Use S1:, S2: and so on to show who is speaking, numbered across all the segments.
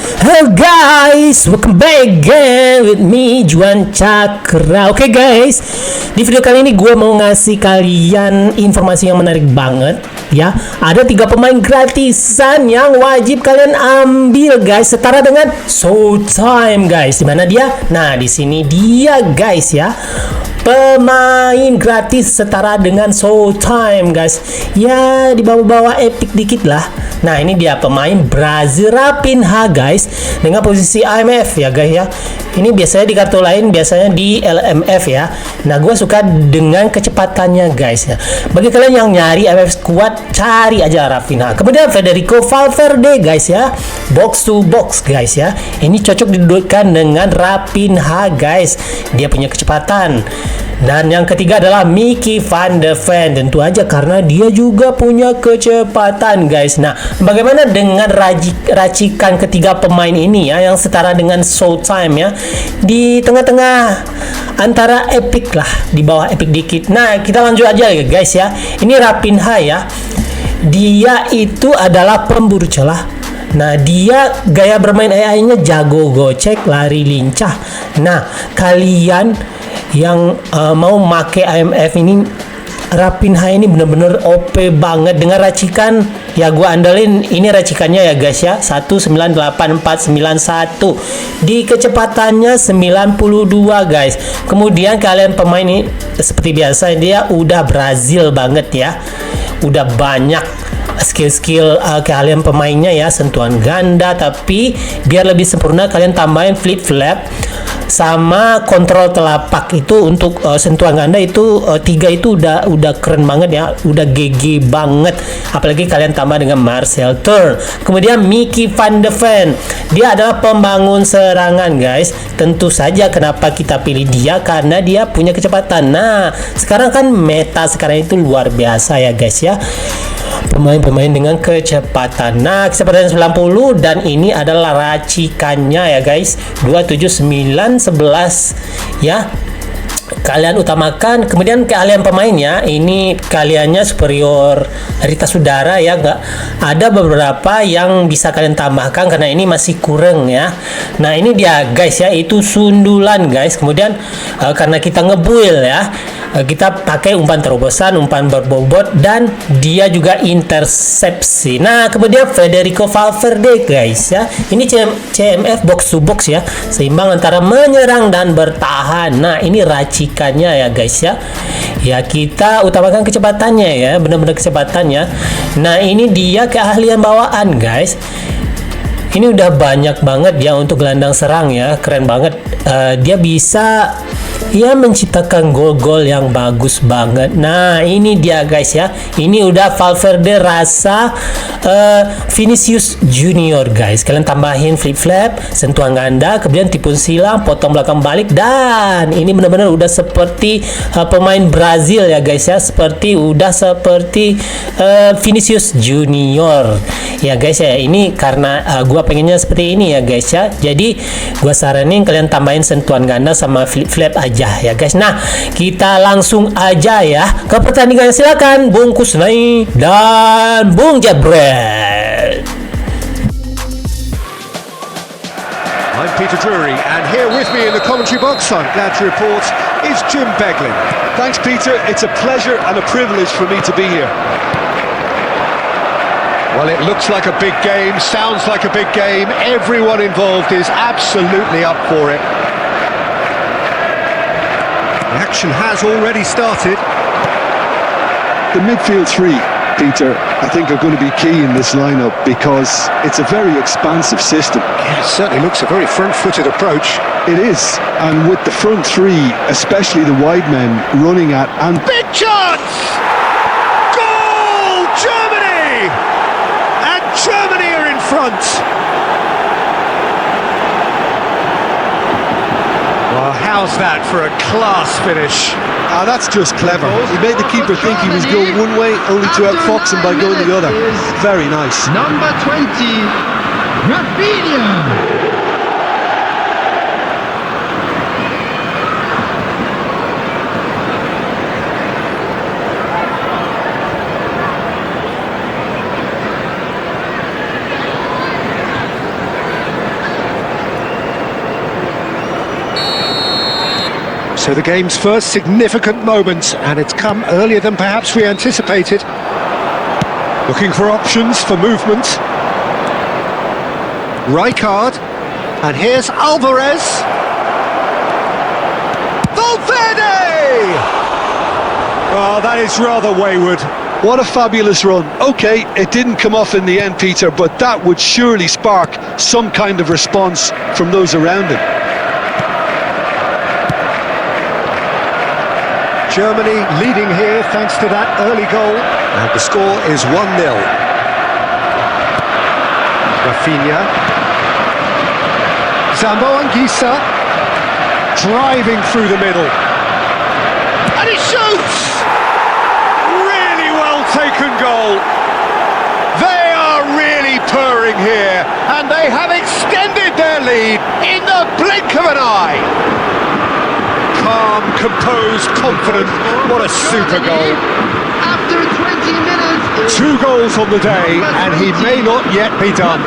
S1: Hello guys, welcome back again with me Juan Cakra. Oke guys, di video kali ini gue mau ngasih kalian informasi yang menarik banget ya. Ada 3 pemain gratisan yang wajib kalian ambil guys, setara dengan Showtime guys. Dimana dia? Nah, di sini dia guys ya. Pemain gratis setara dengan Showtime guys. Ya, di bawah-bawah Epik dikit lah. Nah, ini dia pemain Brazil Rapinha guys, dengan posisi AMF ya guys ya. Ini biasanya di kartu lain, biasanya di LMF ya. Nah, gue suka dengan kecepatannya guys ya. Bagi kalian yang nyari AMF squad, cari aja Rapinha. Kemudian Federico Valverde guys ya, box to box guys ya. Ini cocok didudukkan dengan Rapinha guys. Dia punya kecepatan. Dan yang ketiga adalah Mickey van de Ven, tentu aja karena dia juga punya kecepatan guys. Nah, bagaimana dengan racikan ketiga pemain ini ya, yang setara dengan Showtime ya, di tengah-tengah antara Epik lah, di bawah Epik dikit. Nah, kita lanjut aja ya guys ya. Ini Rapinha ya, dia itu adalah pemburu celah. Nah, dia gaya bermain AI-nya jago gocek, lari lincah. Nah, kalian yang mau make AMF ini, Rapinha ini bener-bener OP banget dengan racikan ya. Gua andalin ini racikannya ya guys ya, 198491, di kecepatannya 92 guys. Kemudian kalian pemain ini seperti biasa, dia udah Brazil banget ya, udah banyak skill-skill kalian pemainnya ya, sentuhan ganda, tapi biar lebih sempurna kalian tambahin flip flap sama kontrol telapak. Itu untuk sentuhan ganda itu 3 itu udah keren banget ya, udah GG banget. Apalagi kalian tambah dengan Marcel Turn. Kemudian Mickey van de Ven, dia adalah pembangun serangan guys. Tentu saja kenapa kita pilih dia, karena dia punya kecepatan. Nah, sekarang kan meta sekarang itu luar biasa ya guys ya, pemain-pemain dengan kecepatan. Nah, kecepatan 90, dan ini adalah racikannya ya guys, 27911 ya. Kalian utamakan. Kemudian kalian pemainnya ini kaliannya superioritas udara ya, nggak ada beberapa yang bisa kalian tambahkan karena ini masih kurang ya. Nah, ini dia guys ya, itu sundulan guys. Kemudian karena kita ngebuild ya, kita pakai umpan terobosan, umpan berbobot, dan dia juga intersepsi. Nah, kemudian Federico Valverde guys ya, ini CMF box to box ya, seimbang antara menyerang dan bertahan. Nah, ini racikannya ya guys ya. Ya, kita utamakan kecepatannya ya, benar-benar kecepatannya. Nah, ini dia keahlian bawaan guys. Ini udah banyak banget ya untuk gelandang serang ya, keren banget. Dia bisa ya menciptakan gol-gol yang bagus banget. Nah, ini dia guys ya. Ini udah Valverde, Rasa, Vinicius Junior guys. Kalian tambahin flip flap, sentuhan ganda, kemudian tipu silang, potong belakang balik, dan ini benar-benar udah seperti pemain Brazil ya guys ya, seperti Vinicius Junior ya guys ya. Ini karena gua pengennya seperti ini ya guys ya. Jadi gua saranin kalian tambahin sentuhan ganda sama flip flap aja ya guys. Nah, kita langsung aja ya ke pertandingan. Silakan Bung Kusnai dan Bung Jabret.
S2: I'm Peter Drury, and here with me in the commentary box, I'm glad to report, is Jim Beglin. Thanks, Peter. It's a pleasure and a privilege for me to be here. Well, it looks like a big game, sounds like a big game. Everyone involved is absolutely up for it. The action has already started.
S3: The midfield three, Peter, I think are going to be key in this lineup because it's a very expansive system.
S2: Yeah, it certainly looks a very front-footed approach.
S3: It is, and with the front three, especially the wide men running at and
S2: Big chance! Goal! Germany! And Germany are in front. Well, how's that for a class finish?
S3: that's just clever. He made the keeper think he was going one way, only to outfox him by going the other. Very nice.
S4: Number 20, Rafinha.
S2: So the game's first significant moment, and it's come earlier than perhaps we anticipated. Looking for options for movement. Rijkaard, and here's Alvarez. Valverde! Oh, that is rather wayward.
S3: What a fabulous run. Okay, it didn't come off in the end, Peter, but that would surely spark some kind of response from those around him.
S2: Germany leading here thanks to that early goal. And the score is 1-0. Rafinha. Zambo Anguissa driving through the middle. And he shoots! Really well taken goal. They are really purring here, and they have extended their lead in the blink of an eye. Calm, composed, confident. What a super goal.
S4: After 20 minutes,
S2: 2 goals on the day, and he may not yet be done.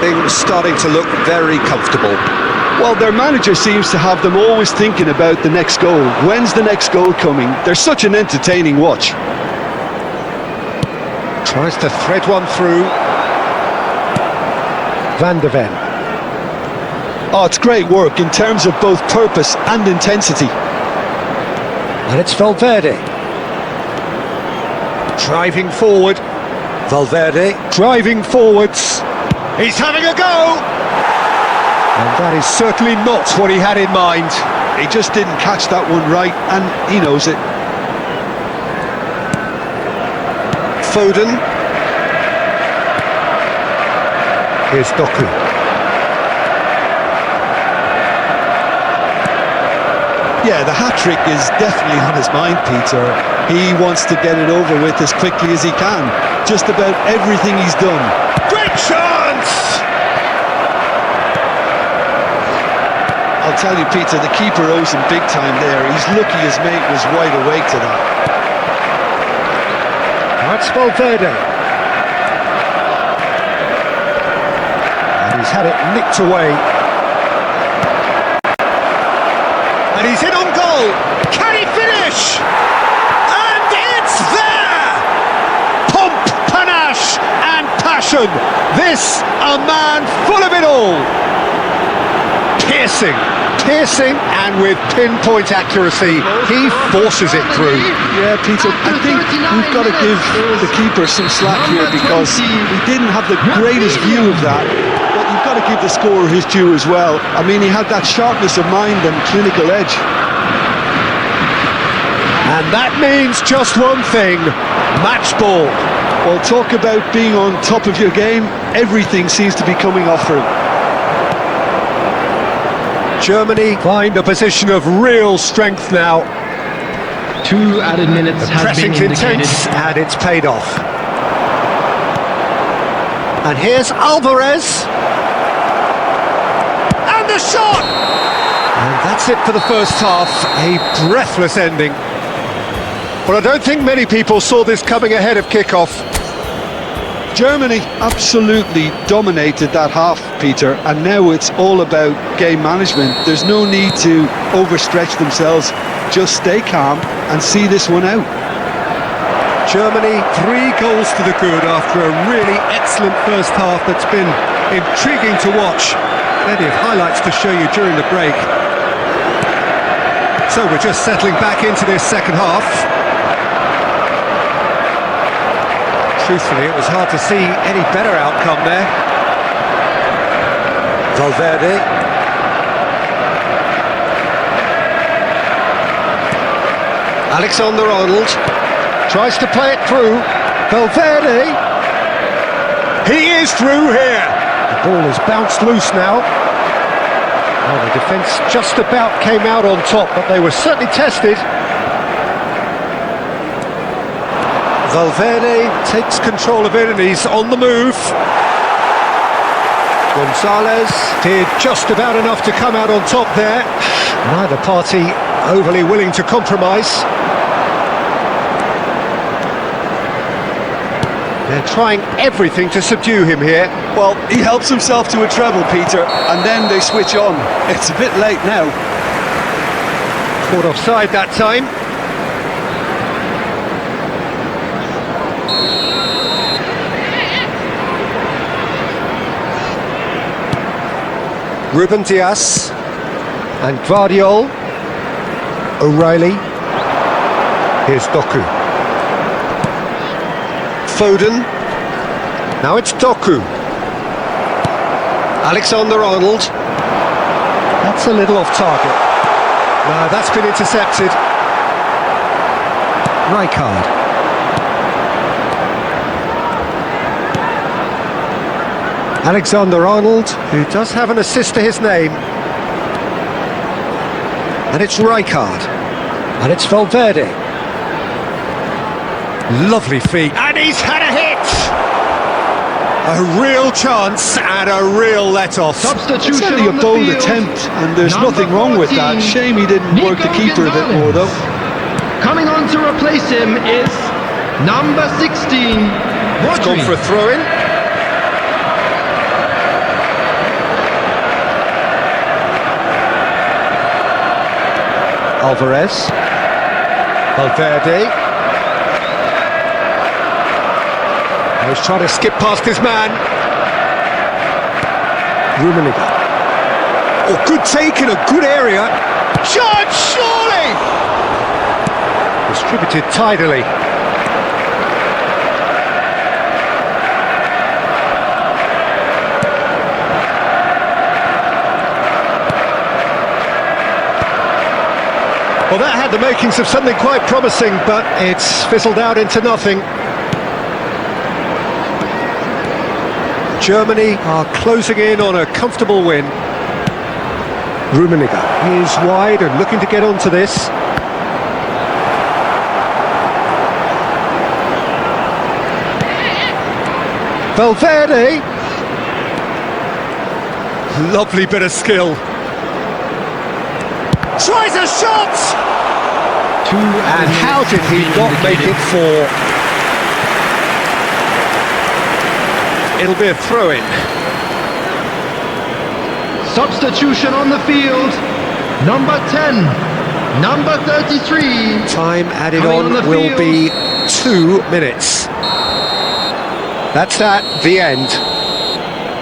S2: Things starting to look very comfortable.
S3: Well, their manager seems to have them always thinking about the next goal. When's the next goal coming? They're such an entertaining watch.
S2: Tries to thread one through. Van de Ven.
S3: Oh, it's great work in terms of both purpose and intensity.
S2: And it's Valverde. Driving forward. Valverde driving forwards. He's having a go! And that is certainly not what he had in mind.
S3: He just didn't catch that one right, and he knows it.
S2: Foden. Here's Doku.
S3: Yeah, the hat-trick is definitely on his mind, Peter. He wants to get it over with as quickly as he can. Just about everything he's done.
S2: Great chance!
S3: I'll tell you, Peter, the keeper owes him big time there. He's lucky his mate was wide awake to that.
S2: That's Valverde. And he's had it nicked away. And he's in on goal. Can he finish? And it's there! Pomp, panache and passion. This, a man full of it all. Piercing, and with pinpoint accuracy, he forces it through.
S3: Yeah, Peter, I think we've got to give the keeper some slack here because he didn't have the greatest view of that. But you've got to give the scorer his due as well. I mean, he had that sharpness of mind and clinical edge.
S2: And that means just one thing, match ball.
S3: Well, talk about being on top of your game. Everything seems to be coming off for him.
S2: Germany find a position of real strength now.
S5: 2 added minutes have been
S2: Pressing's
S5: indicated.
S2: intense, and it's paid off. And here's Alvarez. And the shot! And that's it for the first half. A breathless ending. But I don't think many people saw this coming ahead of kickoff.
S3: Germany absolutely dominated that half, Peter, and now it's all about game management. There's no need to overstretch themselves. Just stay calm and see this one out.
S2: Germany, 3 goals to the good after a really excellent first half that's been intriguing to watch. Plenty of highlights to show you during the break. So we're just settling back into this second half. Truthfully, it was hard to see any better outcome there. Valverde. Alexander-Arnold tries to play it through. Valverde. He is through here. The ball has bounced loose now. Well, the defence just about came out on top, but they were certainly tested. Valverde takes control of it and he's on the move. Gonzalez did just about enough to come out on top there. Neither party overly willing to compromise. They're trying everything to subdue him here.
S3: Well, he helps himself to a treble, Peter, and then they switch on. It's a bit late now.
S2: Caught offside that time. Ruben Dias and Guardiol. O'Reilly. Here's Doku. Foden. Now it's Doku. Alexander-Arnold. That's a little off target. No, that's been intercepted. Rijkaard. Alexander-Arnold, who does have an assist to his name. And it's Rijkaard. And it's Valverde. Lovely feet. And he's had a hit! A real chance and a real let-off.
S3: It's only a bold attempt, and there's nothing wrong with that. Shame he didn't work the keeper a bit more, though.
S5: Coming on to replace him is number 16.
S2: It's gone for a throw-in. Alvarez. Valverde. He's trying to skip past his man. Rummenigge. Oh, good take in a good area. Shot, surely! Distributed tidily. Well, that had the makings of something quite promising, but it's fizzled out into nothing. Germany are closing in on a comfortable win. Rummenigge is wide and looking to get onto this. Valverde. Lovely bit of skill. Tries a shot! And how did he not make it four? It'll be a throw-in.
S5: Substitution on the field. Number 10. Number 33.
S2: Time added on will be 2 minutes. That's that, the end.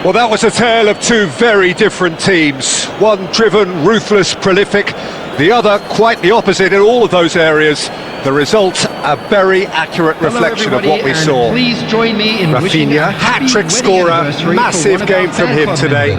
S2: Well, that was a tale of two very different teams. One driven, ruthless, prolific. The other quite the opposite in all of those areas. The result, a very accurate reflection of what we saw.
S5: Please join me in
S2: Rafinha, hat-trick scorer, massive game from him today.